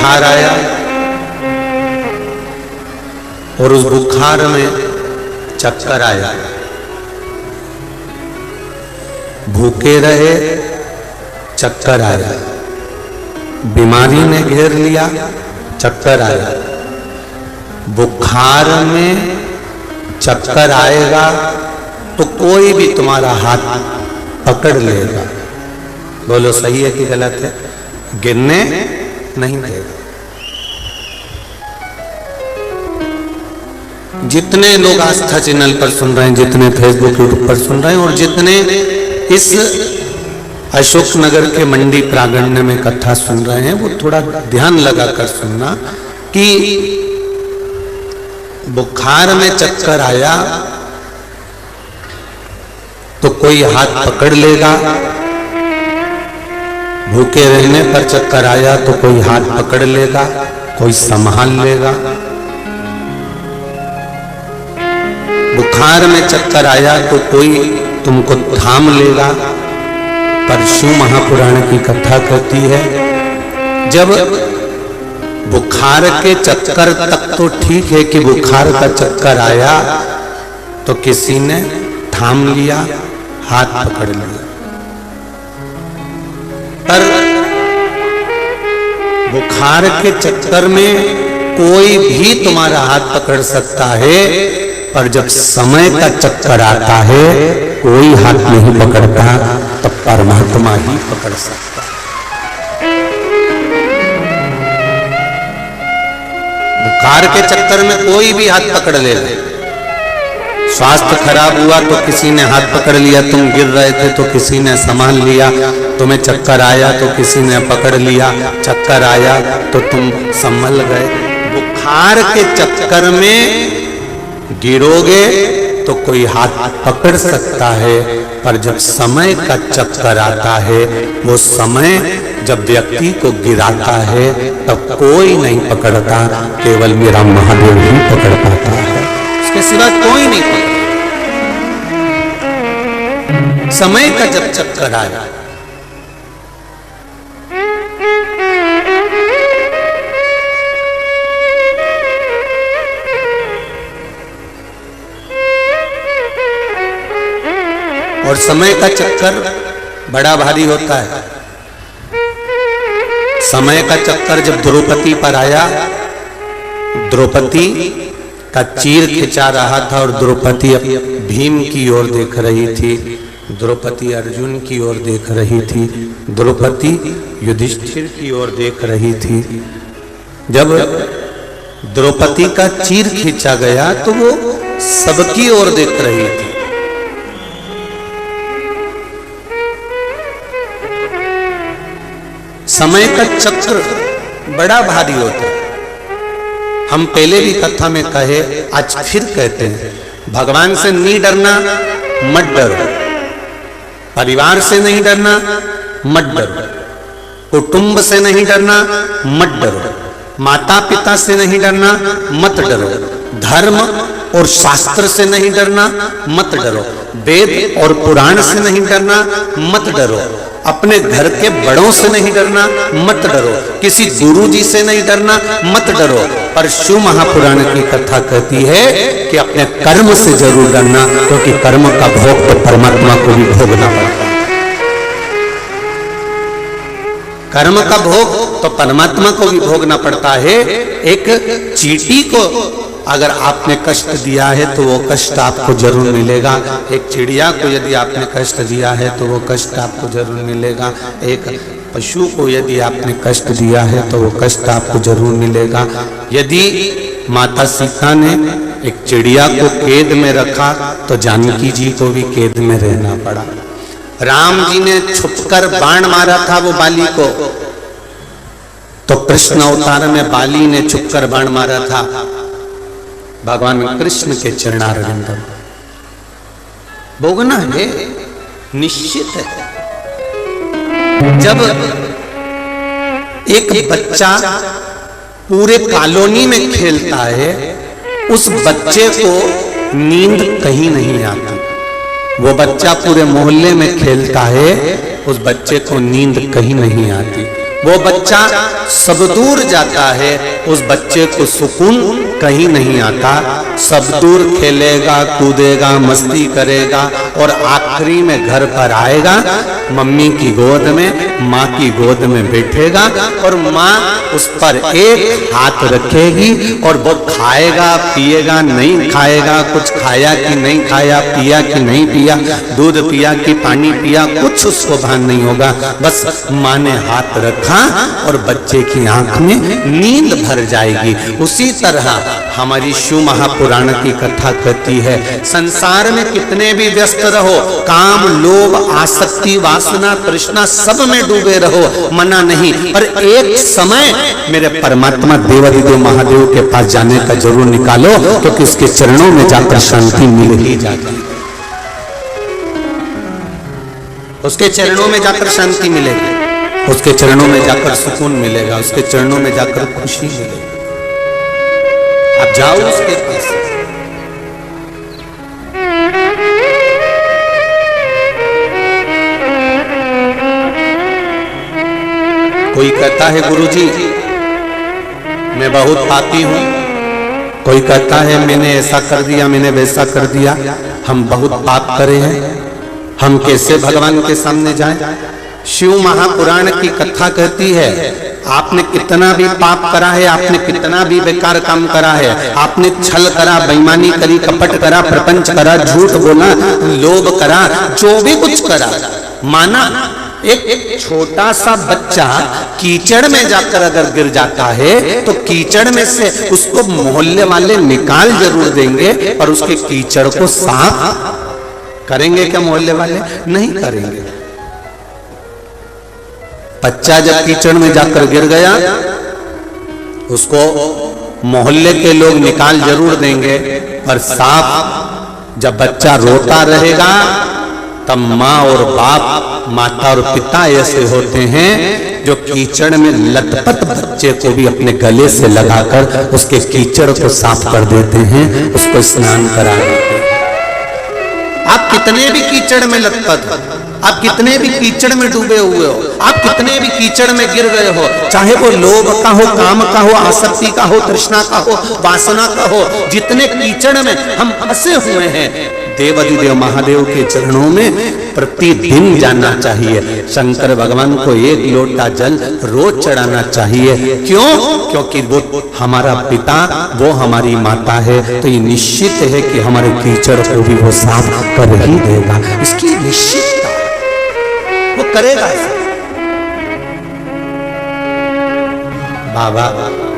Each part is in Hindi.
बुखार आया और उस बुखार में चक्कर आया, भूखे रहे, चक्कर आया, बीमारी ने घेर लिया, चक्कर आया। बुखार में चक्कर आएगा तो कोई भी तुम्हारा हाथ पकड़ लेगा। बोलो सही है कि गलत है? गिरने नहीं देगा। जितने लोग आस्था चैनल पर सुन रहे हैं, जितने फेसबुक यूट्यूब पर सुन रहे हैं और जितने इस अशोक नगर के मंडी प्रांगण में कथा सुन रहे हैं, वो थोड़ा ध्यान लगाकर सुनना कि बुखार में चक्कर आया तो कोई हाथ पकड़ लेगा, भूखे रहने पर चक्कर आया तो कोई हाथ पकड़ लेगा, कोई संभाल लेगा। बुखार में चक्कर आया तो कोई तुमको थाम लेगा। परशु महापुराण की कथा कहती है, जब बुखार के चक्कर तक तो ठीक है कि बुखार का चक्कर आया तो किसी ने थाम लिया, हाथ पकड़ लिया, पर बुखार के चक्कर में कोई भी तुम्हारा हाथ पकड़ सकता है, पर जब समय का चक्कर आता है कोई हाथ नहीं पकड़ता, तो परमात्मा ही पकड़ सकता है। बुखार के चक्कर में कोई भी हाथ पकड़ ले। स्वास्थ्य खराब हुआ तो किसी ने हाथ पकड़ लिया, तुम गिर रहे थे तो किसी ने संभाल लिया, तुम्हें चक्कर आया तो किसी ने पकड़ लिया, चक्कर आया तो तुम संभल गए। बुखार के चक्कर में गिरोगे तो कोई हाथ पकड़ सकता है, पर जब समय का चक्कर आता है, वो समय जब व्यक्ति को गिराता है तब कोई नहीं पकड़ता, केवल मेरा महादेव ही पकड़ पाता है, उसके सिवा कोई नहीं पकड़ता। समय का जब चक्कर आया, और समय का चक्कर बड़ा भारी होता है। समय का चक्कर जब द्रौपदी पर आया, द्रौपदी का चीर खिंचा रहा था और द्रौपदी भीम की ओर देख रही थी, द्रौपदी अर्जुन की ओर देख रही थी, द्रौपदी युधिष्ठिर की ओर देख रही थी। जब द्रौपदी का चीर खींचा गया तो वो सबकी ओर देख रही थी। समय का चक्र बड़ा भारी होता है। हम पहले भी कथा में कहे, आज फिर कहते हैं, भगवान से नहीं डरना, मत डरो। परिवार से नहीं डरना, मत डरो। कुटुंब से नहीं डरना, मत डरो। माता पिता से नहीं डरना, मत डरो। धर्म और शास्त्र से नहीं डरना, मत डरो। वेद और पुराण से नहीं डरना, मत डरो। अपने घर के बड़ों से नहीं डरना, मत डरो। किसी गुरु जी से नहीं डरना, मत डरो। पर शिव महापुराण की कथा कहती है कि अपने कर्म से जरूर डरना, क्योंकि कर्म का भोग तो परमात्मा को भी भोगना पड़ता है। कर्म का भोग तो परमात्मा को भी भोगना पड़ता है। एक चींटी को अगर आपने कष्ट दिया है तो वो कष्ट आपको जरूर मिलेगा। एक चिड़िया को यदि आपने कष्ट दिया है तो वो कष्ट आपको जरूर मिलेगा। एक पशु को यदि आपने कष्ट दिया है तो वो कष्ट आपको जरूर मिलेगा। यदि माता सीता ने एक चिड़िया को कैद में रखा तो जानकी जी को भी कैद में रहना पड़ा। राम जी ने छुपकर बाण मारा था वो बाली को, तो कृष्ण अवतार में बाली ने छुपकर बाण मारा था भगवान कृष्ण के चरणारविंद में। भोगना है, निश्चित है। जब एक बच्चा पूरे कॉलोनी में खेलता है, उस बच्चे को नींद कहीं नहीं आती। वो बच्चा पूरे मोहल्ले में खेलता है, उस बच्चे को नींद कहीं नहीं आती। वो बच्चा सब दूर जाता है, उस बच्चे को सुकून कहीं नहीं आता। सब दूर खेलेगा, कूदेगा, मस्ती करेगा और आखिरी में घर पर आएगा, मम्मी की गोद में, माँ की गोद में बैठेगा और माँ उस पर एक हाथ रखेगी और वो खाएगा पिएगा नहीं खाएगा, कुछ खाया कि नहीं खाया, पिया कि नहीं पिया, दूध पिया कि पानी पिया, कुछ उसको भान नहीं होगा। बस माँ ने हाथ रखा और बच्चे की आंख में नींद भर जाएगी। उसी तरह हमारी शिव महापुराण की कथा कहती है, संसार में कितने भी व्यस्त रहो, काम, लोभ, आसक्ति, वासना, तृष्णा सब में डूबे रहो, मना नहीं, पर एक समय मेरे परमात्मा देवाधिदेव महादेव के पास जाने का जरूर निकालो, क्योंकि उसके चरणों में जाकर शांति मिल ही जाती है। उसके चरणों में जाकर शांति मिलेगी, उसके चरणों में जाकर सुकून मिलेगा, उसके चरणों में जाकर खुशी मिलेगी। आप जाओ उसके पास। कोई कहता है गुरुजी मैं बहुत पापी हूं, कोई कहता है मैंने ऐसा कर दिया, मैंने वैसा कर दिया, हम बहुत पाप करे हैं, हम कैसे भगवान के सामने जाएं? शिव महापुराण की कथा कहती है, आपने कितना भी पाप करा है, आपने कितना भी बेकार काम करा है, आपने छल करा, बेईमानी करी, कपट करा, प्रपंच करा, झूठ बोला, लोभ करा, जो भी कुछ करा, माना एक छोटा सा बच्चा कीचड़ में जाकर अगर गिर जाता है तो कीचड़ में से उसको मोहल्ले वाले निकाल जरूर देंगे, और उसके कीचड़ को साफ करेंगे क्या मोहल्ले वाले? नहीं करेंगे। बच्चा जब कीचड़ में जाकर गिर गया, उसको मोहल्ले के लोग निकाल जरूर देंगे, पर साफ जब बच्चा रोता रहेगा तब माँ और बाप, माता और पिता ऐसे होते हैं जो कीचड़ में लथपथ बच्चे को भी अपने गले से लगाकर उसके कीचड़ को साफ कर देते हैं, उसको स्नान करा देते हैं। आप कितने भी कीचड़ में लथपथ हो, आप कितने भी कीचड़ में डूबे हुए हो, आप कितने भी कीचड़ में गिर गए हो, चाहे वो लोभ का हो, काम का हो, आसक्ति का हो, तृष्णा का हो, वासना का हो, जितने कीचड़ में हम फंसे हुए हैं, देवाधिदेव महादेव के चरणों में प्रतिदिन जाना चाहिए। शंकर भगवान को एक लोटा जल रोज चढ़ाना चाहिए। क्यों? क्योंकि वो हमारा पिता, वो हमारी माता है, तो ये निश्चित है कि हमारे कीचड़ को भी वो साफ कर ही देगा। इसकी निश्चितता, वो करेगा ऐसा। बाबा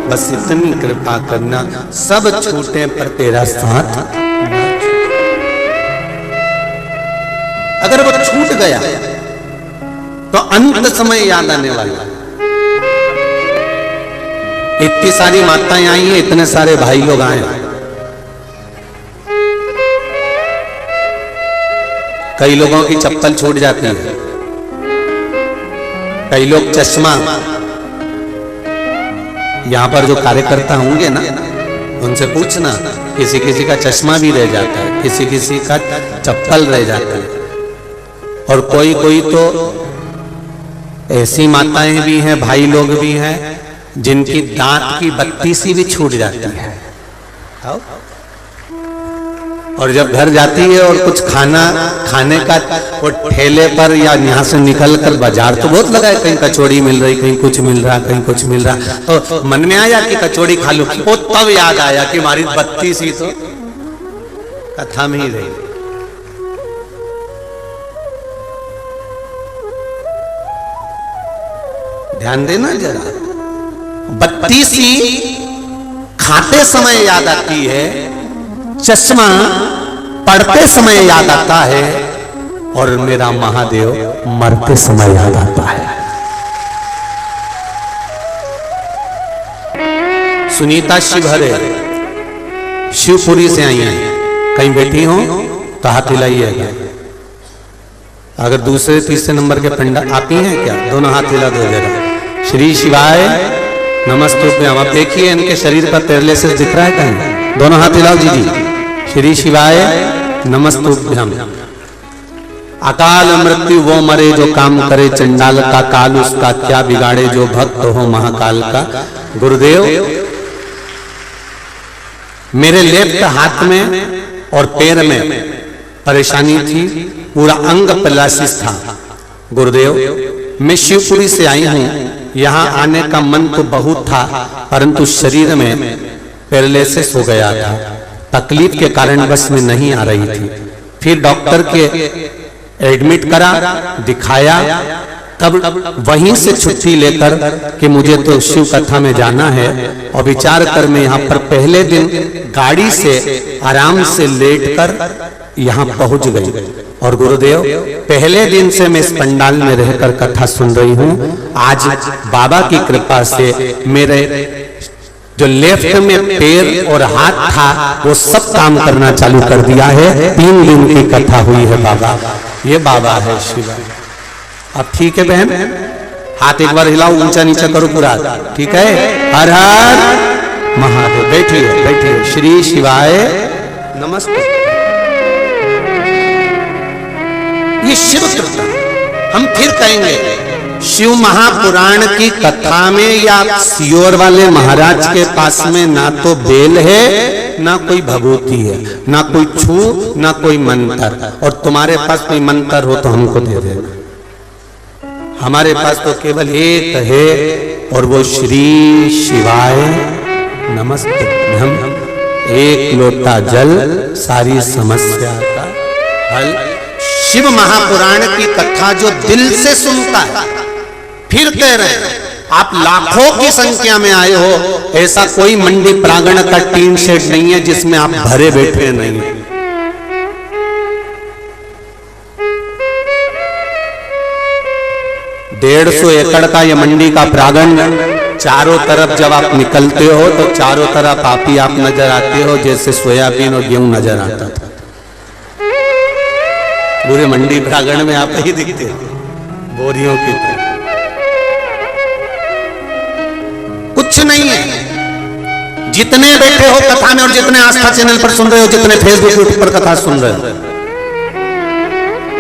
बस इतनी कृपा करना, सब छूटे पर तेरा साथ। अगर वो छूट गया तो अंत समय याद आने वाला। इतनी सारी माताएं आई हैं, इतने सारे भाई लोग आए, कई लोगों की चप्पल छूट जाती है, कई लोग चश्मा, यहां पर जो कार्यकर्ता होंगे ना, उनसे पूछना, किसी किसी का चश्मा भी रह जाता है, किसी किसी का चप्पल रह जाता है, और कोई कोई तो ऐसी माताएं भी हैं, भाई लोग भी हैं, जिनकी दांत की बत्ती सी भी छूट जाती है, और जब घर जाती है और कुछ खाने का वो ठेले पर या यहाँ से निकलकर बाजार तो बहुत लगा है, कहीं कचौड़ी मिल रही, कहीं कुछ मिल रहा, कहीं कुछ मिल रहा, तो मन में आया कि कचौड़ी खा लूं, वो तब याद आया कि हमारी बत्ती सी तो कथा में ही रही। ध्यान देना जरा, बत्ती सी खाते समय याद आती है, चश्मा पढ़ते समय याद आता है, और मेरा महादेव मरते समय याद आता है। सुनीता शिवहरे शिवपुरी से आई हैं, कहीं बैठी हो तो हाथ हिलाइएगा। अगर दूसरे तीसरे नंबर के पंडा आती हैं क्या? दोनों हाथ हिला दो जरा। श्री शिवाय नमस्तुभ्यम। आप देखिए इनके शरीर पर पैरालिसिस दिख रहा है कहीं? दोनों हाथ हिलाओ जी जी। श्री शिवाय नमस्तुभ्यम। अकाल मृत्यु वो मरे जो काम करे चंडाल का, काल उसका क्या बिगाड़े जो भक्त हो महाकाल का। गुरुदेव, मेरे लेफ्ट हाथ में और पैर में परेशानी थी, पूरा अंग पैरालिसिस था। गुरुदेव, मैं शिवपुरी से आई हूं, यहां आने का मन तो बहुत था, परंतु शरीर में पैरालिसिस हो गया था, तकलीफ के कारण बस में नहीं आ रही थी। फिर डॉक्टर के एडमिट करा, दिखाया, तब वहीं से छुट्टी लेकर कि मुझे तो शिव कथा में जाना है, और विचार कर मैं यहाँ पर पहले दिन गाड़ी से आराम से लेटकर यहाँ पहुंच गई। और गुरुदेव, पहले दिन से मैं इस पंडाल में रहकर कथा सुन रही हूँ। आज बाबा की कृपा से मेरे जो लेफ्ट में पैर और हाथ था वो सब काम करना चालू कर दिया है। 3 दिन की कथा हुई है बाबा, ये बाबा है शिवा। अब ठीक है बहन, हाथ एक बार हिलाओ, ऊंचा नीचा करो पूरा, ठीक है। हर हर महादेव। बैठिए बैठिए। श्री शिवाय नमस्ते। ये शिव कथा हम फिर कहेंगे। शिव महापुराण की कथा में या सियोर वाले महाराज के पास में ना तो बेल है, ना कोई भभूति है, ना कोई छू, ना कोई मंत्र। और तुम्हारे पास कोई मंत्र हो तो हमको दे देना। हमारे पास तो केवल एक है, और वो श्री शिवाय नमस्ते। हम एक लोटा जल, सारी समस्या का हल। शिव महापुराण की कथा जो दिल से सुनता है, फिर कह रहे हैं आप लाखों की संख्या में आए हो, ऐसा कोई मंडी प्रांगण का टीन शेड नहीं है जिसमें आप भरे बैठे नहीं। 150 एकड़ का ये मंडी का प्रांगण, चारों तरफ जब आप निकलते हो तो चारों तरफ आप ही आप नजर आते हो, जैसे सोयाबीन और गेहूं नजर आता था। पूरे मंडी प्रांगण में आप ही दिखते बोरियों की तरह। कुछ नहीं है। जितने बैठे हो कथा में और जितने आस्था चैनल पर सुन रहे हो, जितने फेसबुक यूट्यूब पर कथा सुन रहे हो,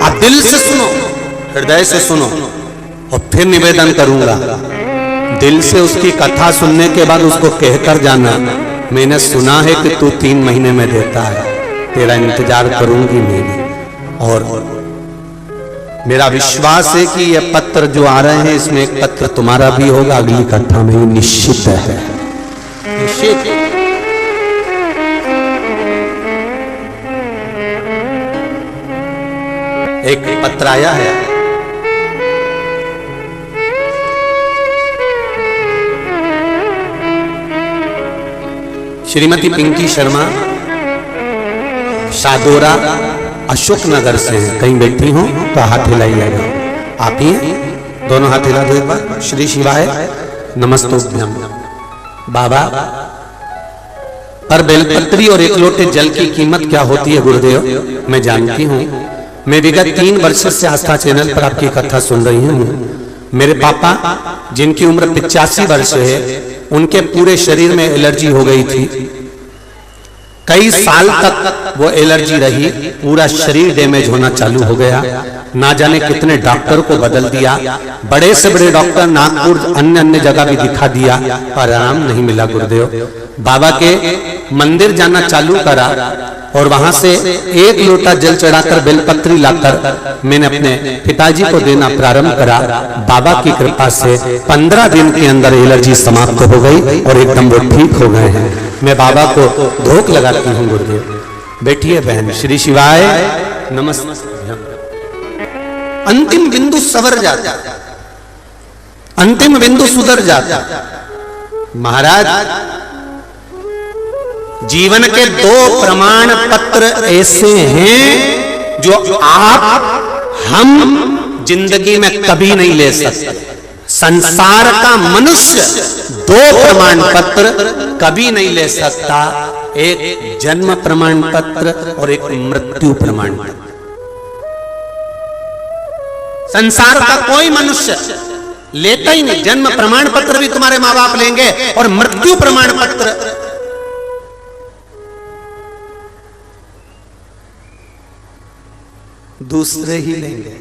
आप दिल से सुनो, हृदय से सुनो। और फिर निवेदन करूंगा, दिल से उसकी कथा सुनने के बाद उसको कहकर जाना, मैंने सुना है कि तू 3 महीने में देता है, तेरा इंतजार करूंगी मैंने। और मेरा विश्वास है कि ये पत्र जो आ रहे हैं, इसमें एक पत्र तुम्हारा भी होगा अगली कथा में, निश्चित है, निश्चित। एक पत्र आया है, श्रीमती पिंकी शर्मा, शादोरा, अशोक नगर से हैं। कहीं बैठी हो तो हाथ हिलाइएगा। आप ही दोनों हाथ हिला दो एक बार। श्री शिवाय नमस्तोभ्यम। बाबा, पर बेलपत्री और 1 लोटे जल की कीमत क्या होती है गुरुदेव? मैं जानती हूँ। मैं विगत 3 वर्ष से आस्था चैनल पर आपकी कथा सुन रही हूँ। मेरे पापा, जिनकी उम्र 85 वर्ष है, उनके पूरे शरीर में एलर्जी हो गई थी। कई साल तक वो एलर्जी रही, पूरा शरीर डैमेज होना चालू हो गया। ना जाने कितने डॉक्टर को बदल दिया, बड़े से बड़े डॉक्टर नागपुर अन्य अन्य जगह भी दिखा दिया, पर आराम नहीं मिला। गुरुदेव, बाबा के मंदिर जाना चालू करा और वहां से 1 लोटा जल चढ़ाकर बेलपत्री लाकर मैंने अपने पिताजी को देना प्रारंभ करा। बाबा की कृपा से 15 दिन के अंदर एलर्जी समाप्त हो गई और एकदम वो ठीक हो गए हैं। मैं बाबा को धोख लगाती हूँ गुरुदेव। बैठिए बहन। श्री शिवाय नमस्ते। अंतिम बिंदु सवर जाता, अंतिम बिंदु सुधर जाता। महाराज, जीवन के 2 प्रमाण पत्र ऐसे हैं जो आप हम जिंदगी में कभी नहीं ले सकते। संसार का मनुष्य 2 प्रमाण पत्र कभी नहीं ले सकता, एक जन्म प्रमाण पत्र और एक मृत्यु प्रमाण पत्र। संसार का कोई मनुष्य लेता ही नहीं। जन्म प्रमाण पत्र भी तुम्हारे माँ बाप लेंगे और मृत्यु प्रमाण पत्र दूसरे ही लेंगे,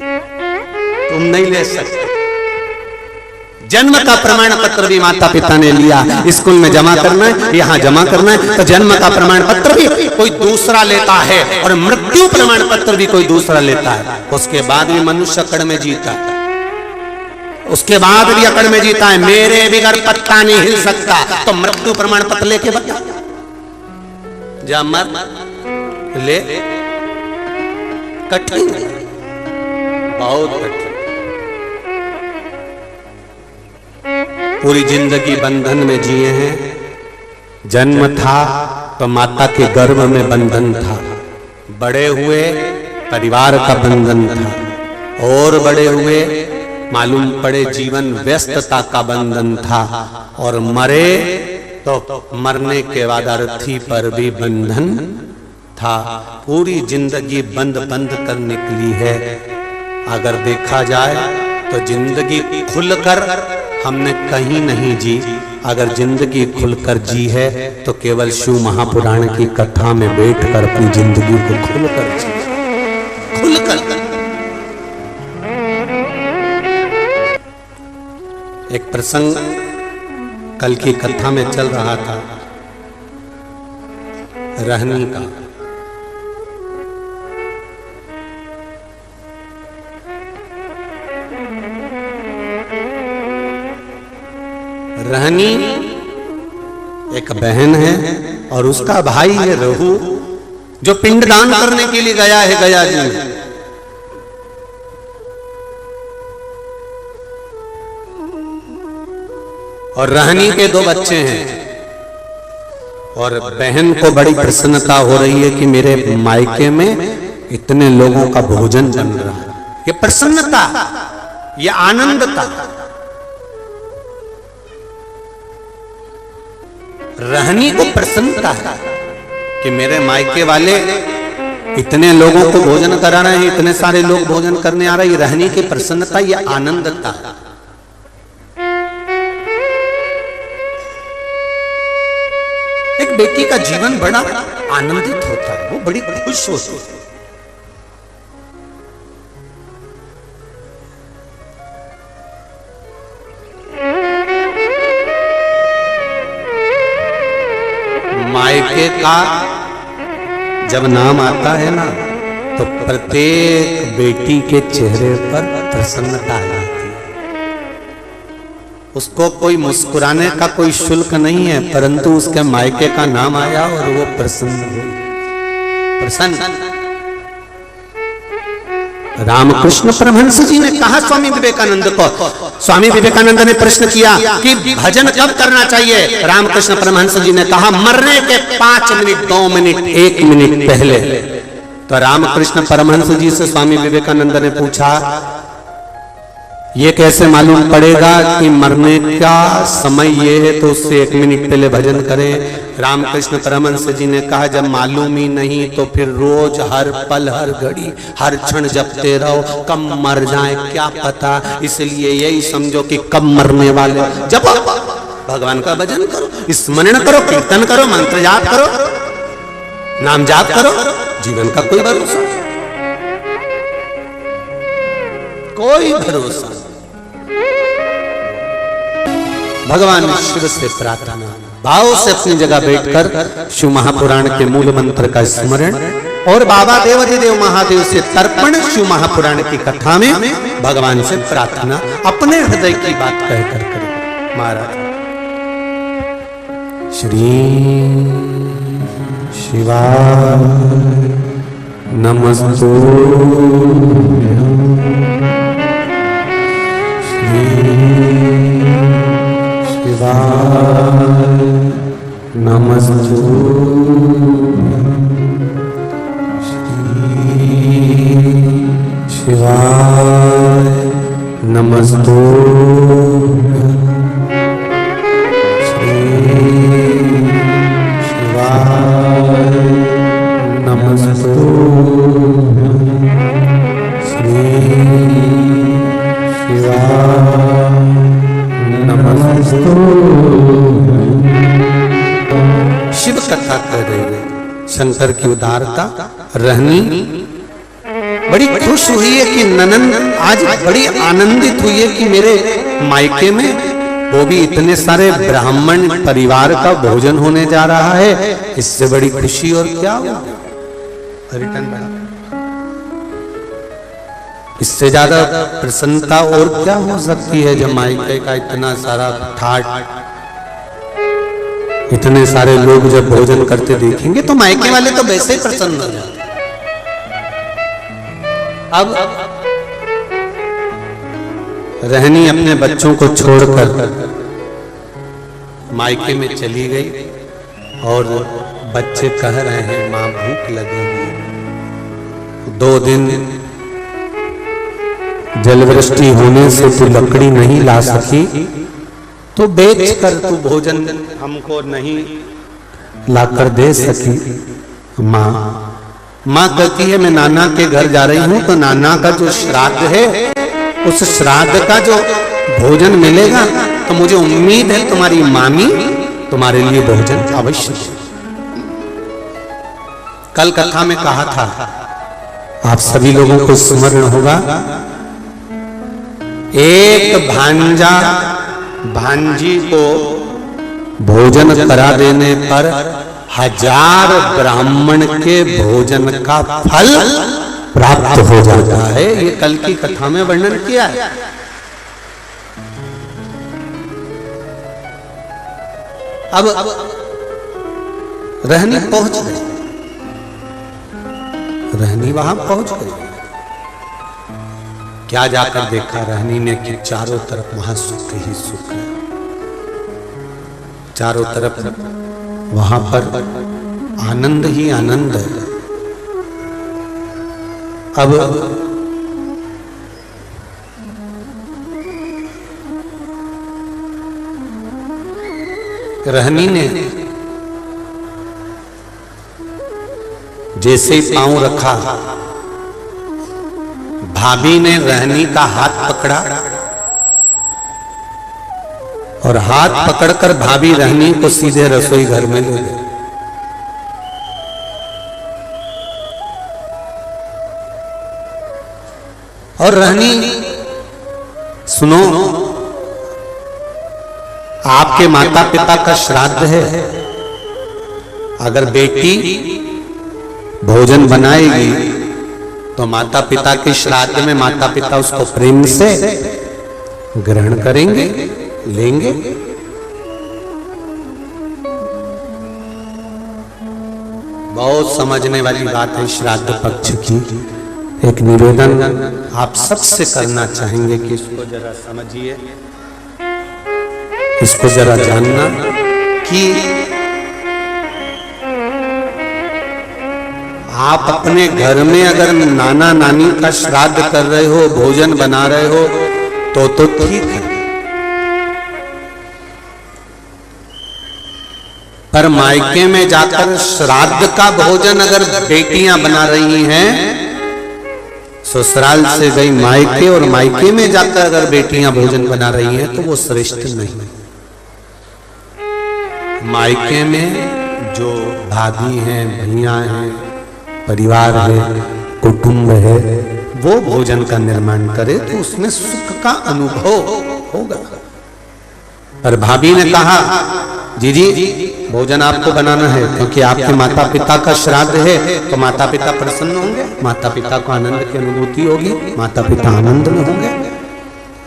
तुम नहीं ले सकते। जन्म का प्रमाण पत्र भी माता पिता ने लिया, स्कूल में जमा करना है, यहाँ जमा करना है, तो जन्म का प्रमाण पत्र भी कोई दूसरा लेता है और मृत्यु प्रमाण पत्र भी कोई दूसरा लेता है। उसके बाद भी मनुष्य अकड़ में जीता है, उसके बाद भी अकड़ में जीता है, मेरे बिगर पत्ता नहीं हिल सकता, तो मृत्यु प्रमाण पत्र लेके बता, जा मर ले, कठिन, बहुत कठिन। पूरी जिंदगी बंधन में जिए हैं। जन्म था तो माता के गर्भ में बंधन था, बड़े हुए परिवार का बंधन था, और बड़े हुए मालूम पड़े जीवन व्यस्तता का बंधन था, और मरे तो मरने के बाद अर्थी पर भी बंधन था। पूरी जिंदगी बंद बंद कर निकली है। अगर देखा जाए तो जिंदगी खुलकर हमने कहीं नहीं जी, अगर जिंदगी खुलकर जी है तो केवल शिव महापुराण की कथा में बैठकर अपनी जिंदगी को खुलकर जी, खुलकर। एक प्रसंग कल की कथा में चल रहा था रहनी का। रहनी एक बहन है और उसका भाई है रहू, जो पिंडदान करने के लिए गया है गया जी में। और रहनी के 2 बच्चे हैं, और बहन को बड़ी प्रसन्नता हो रही है कि मेरे मायके में इतने लोगों का भोजन बन रहा है। ये प्रसन्नता, ये आनंद था। रहनी को प्रसन्नता है कि मेरे मायके वाले इतने लोगों को भोजन करा रहे हैं, इतने सारे लोग भोजन करने आ रहे हैं। रहनी की प्रसन्नता, ये आनंद था। एक बेटी का जीवन बड़ा आनंदित होता है, वो बड़ी खुश होती है। मायके का जब नाम आता है ना, तो प्रत्येक बेटी के चेहरे पर प्रसन्नता आ जाती है। उसको कोई मुस्कुराने का कोई शुल्क नहीं है, परंतु उसके मायके का नाम आया और वो प्रसन्न हुई, प्रसन्न। रामकृष्ण परमहंस जी ने कहा स्वामी विवेकानंद को, स्वामी विवेकानंद ने प्रश्न किया कि भजन कब करना चाहिए। रामकृष्ण परमहंस जी ने कहा मरने के 5 मिनट, 2 मिनट, 1 मिनट पहले। तो रामकृष्ण परमहंस जी से स्वामी विवेकानंद ने पूछा, ये कैसे मालूम पड़ेगा कि मरने का समय ये है तो उससे 1 मिनट पहले भजन करें। रामकृष्ण परमहंस जी ने कहा जब मालूम ही नहीं तो फिर रोज हर पल हर घड़ी हर क्षण जपते रहो, कब मर जाए क्या पता। इसलिए यही समझो कि कब मरने वाले, जपो, भगवान का भजन करो, स्मरण करो, कीर्तन करो, मंत्र जाप करो, नाम जाप करो। जीवन का कोई भरोसा, कोई भरोसा। भगवान शिव से प्रार्थना भाव से अपनी जगह बैठकर शिव महापुराण के मूल मंत्र का स्मरण और बाबा देवाधिदेव महादेव से तर्पण शिव महापुराण की कथा में भगवान से प्रार्थना अपने हृदय की बात कहकर करें। महाराज श्री शिवाय नमस्तु, शिवाय नमस्तु, शिवाय नमस्तु, शिवाय नमस्तु, शिवाय नमस्तु। शिव कथा कह रहे हैं, शंकर की उदारता। रहनी बड़ी खुश हुई है कि ननंद आज बड़ी आनंदित हुई है कि मेरे मायके में वो भी इतने सारे ब्राह्मण परिवार का भोजन होने जा रहा है। इससे बड़ी खुशी और क्या हो, रिटर्न बड़ा, इससे ज्यादा प्रसन्नता और क्या हो सकती है जब मायके का इतना सारा ठाट, इतने सारे लोग जब भोजन करते देखेंगे तो मायके वाले तो वैसे ही प्रसन्न हो जाते। अब रहनी अपने बच्चों को छोड़कर मायके में चली गई और बच्चे कह रहे हैं मां भूख लगेगी। 2 दिन जलवृष्टि होने से तू लकड़ी नहीं ला सकी तो बेच कर तू भोजन हमको नहीं लाकर दे सकी। माँ कहती है मैं नाना के घर जा रही हूं तो नाना का जो श्राद्ध है उस श्राद्ध का जो भोजन मिलेगा तो मुझे उम्मीद है तुम्हारी मामी तुम्हारे लिए भोजन अवश्य। कल कथा में कहा था, आप सभी लोगों को स्मरण होगा, एक भांजा भांजी को भोजन करा देने पर 1000 ब्राह्मण के भोजन का फल प्राप्त हो जाता है। ये कल की कथा में वर्णन किया है। अब रहनी पहुंच गई, रहनी वहां पहुंच गई। क्या जाकर देखा रहनी ने कि चारों तरफ वहां सुख ही सुख है, चारों तरफ वहां पर आनंद ही आनंद है। अब रहनी ने जैसे ही पांव रखा, भाभी ने रहनी का हाथ पकड़ा और हाथ पकड़कर भाभी रहनी को सीधे रसोई घर में ले गई। और रहनी, सुनो, आपके माता पिता का श्राद्ध है, अगर बेटी भोजन बनाएगी तो माता पिता के श्राद्ध में माता पिता उसको प्रेम से ग्रहण करेंगे, लेंगे। बहुत समझने वाली बात है श्राद्ध पक्ष की। एक निवेदन आप सबसे करना चाहेंगे कि इसको जरा समझिए, इसको जरा जानना कि आप अपने घर में अगर नाना नानी का श्राद्ध कर रहे हो, भोजन बना रहे हो तो ठीक है, पर मायके में जाकर श्राद्ध का भोजन अगर बेटियां बना रही हैं, ससुराल से गई मायके और मायके में जाकर अगर बेटियां भोजन बना रही हैं तो वो श्रेष्ठ नहीं। मायके में जो भाभी हैं, भैया हैं, परिवार है, कुटुंब है, वो भोजन का निर्माण करे तो उसमें सुख का अनुभव होगा। पर भाभी ने कहा जी भोजन आपको बनाना है क्योंकि आपके माता पिता का श्राद्ध है, तो माता पिता प्रसन्न होंगे, माता पिता को आनंद की अनुभूति होगी, माता पिता आनंद में होंगे।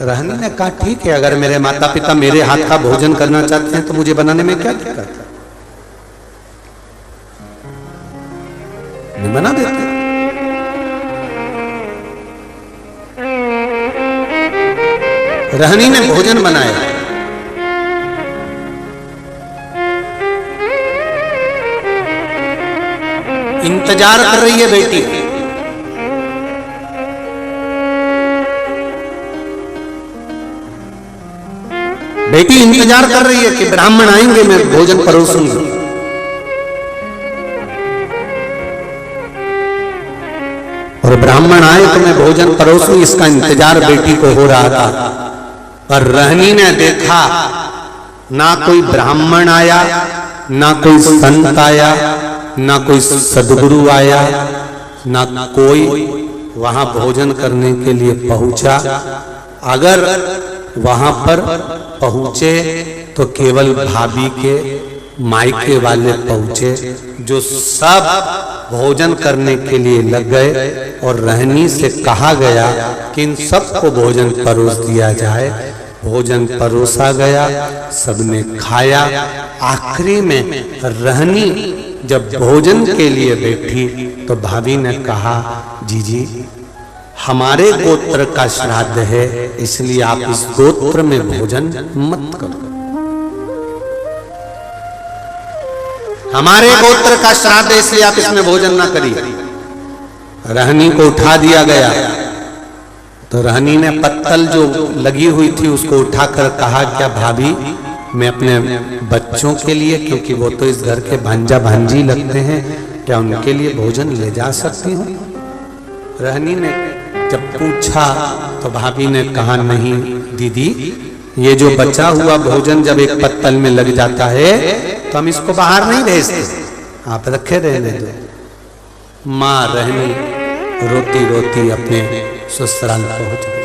रहनी ने कहा ठीक है, अगर मेरे माता पिता मेरे हाथ का भोजन करना चाहते हैं तो मुझे बनाने में क्या दिक्कत है, मैं बना देते। रहनी ने भोजन बनाया, इंतजार कर रही है बेटी। बेटी इंतजार कर रही है कि ब्राह्मण आएंगे, मैं भोजन परोसूंगी। और ब्राह्मण आए तो मैं भोजन परोसूं, इसका इंतजार बेटी को हो रहा था। पर रहनी ने देखा ना कोई ब्राह्मण आया, ना कोई संत आया, ना कोई सदगुरु आया, ना कोई वहां भोजन करने के लिए पहुंचा। अगर वहां पर पहुंचे तो केवल भाभी के मायके वाले पहुंचे, जो सब भोजन करने के लिए लग गए और रहनी से कहा गया कि इन सबको भोजन परोस दिया जाए। भोजन परोसा गया, सबने खाया। आखिरी में रहनी जब भोजन के लिए बैठी तो भाभी ने कहा, जीजी हमारे गोत्र का श्राद्ध है, इसलिए आप इस गोत्र में भोजन मत करो। हमारे गोत्र का श्राद्ध है, इसलिए आप इसमें भोजन ना करिए। रहनी को उठा दिया गया तो रहनी ने पत्तल जो लगी हुई थी उसको उठाकर कहा, क्या भाभी मैं अपने बच्चों के लिए, क्योंकि वो तो इस घर के भांजा भांजी लगते हैं, क्या उनके लिए भोजन ले जा सकती हूँ? रहनी ने जब पूछा तो भाभी ने कहा, नहीं दीदी, ये जो बचा हुआ भोजन जब एक पत्तल में लग जाता है तो हम इसको बाहर नहीं भेजते, आप रखे रहने दो। माँ रहनी रोती रोती अपने ससुराल पहुंच गई।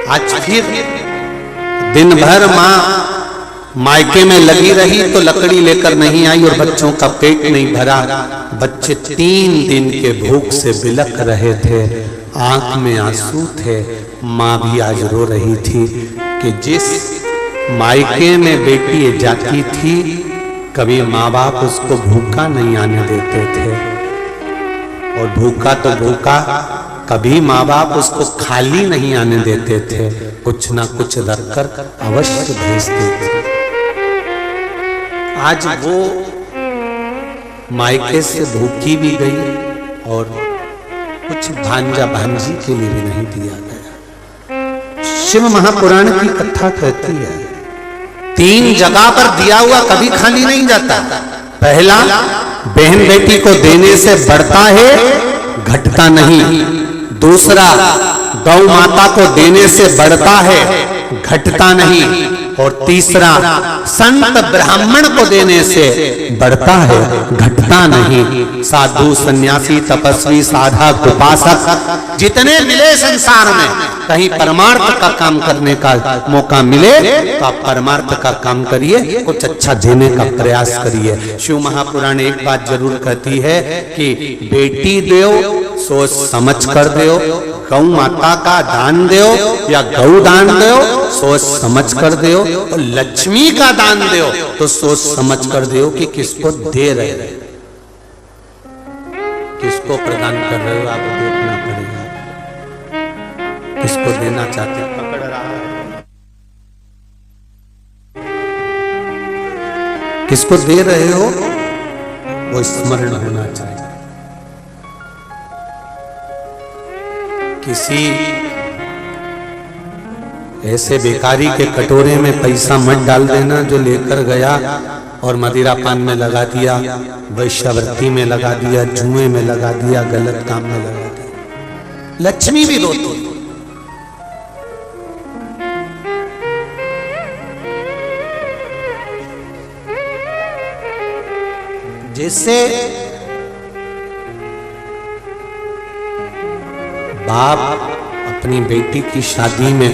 आज फिर दिन भर माँ मायके में लगी रही तो लकड़ी लेकर नहीं आई और बच्चों का पेट नहीं भरा। बच्चे 3 दिन के भूख से बिलख रहे थे, आंख में आंसू थे। माँ भी आज रो रही थी कि जिस मायके में बेटी जाती थी, कभी माँ बाप उसको भूखा नहीं आने देते थे, और भूखा तो भूखा, कभी माँ बाप उसको खाली नहीं आने देते थे, कुछ ना कुछ रखकर अवश्य भेजते थे। आज वो मायके से भूखी भी गई और कुछ भांजा भांजी के लिए भी नहीं दिया गया। शिव महापुराण की कथा कहती है, 3 जगह पर दिया हुआ कभी खाली नहीं जाता। पहला, बहन बेटी को देने से बढ़ता है, घटता नहीं। दूसरा, गौ माता को देने से बढ़ता है, घटता नहीं। और तीसरा, संत ब्राह्मण को देने से बढ़ता है, घटता नहीं। साधु सन्यासी तपस्वी साधक उपासक जितने मिले संसार में, कहीं परमार्थ का काम करने का मौका मिले तो आप परमार्थ का काम करिए, कुछ अच्छा देने का प्रयास करिए। शिव महापुराण एक बात जरूर कहती है कि बेटी देओ सोच समझ कर देओ, गौ माता का दान देओ या गौ दान देओ सोच समझ कर देओ, और लक्ष्मी का दान देओ तो सोच समझ कर देओ कि किसको दे रहे हो, किसको प्रदान कर रहे हो, आपको देखना पड़ेगा। किसको देना चाहते हैं, पकड़ रहा है, किसको दे रहे हो वो स्मरण होना चाहिए। किसी ऐसे बेकारी के कटोरे में पैसा मत डाल देना जो लेकर गया और मदिरा पान में लगा दिया, वैश्यावृत्ति में लगा दिया, जुए में लगा दिया, गलत काम में लगा दिया। लक्ष्मी भी रोती। जैसे बाप अपनी बेटी की शादी में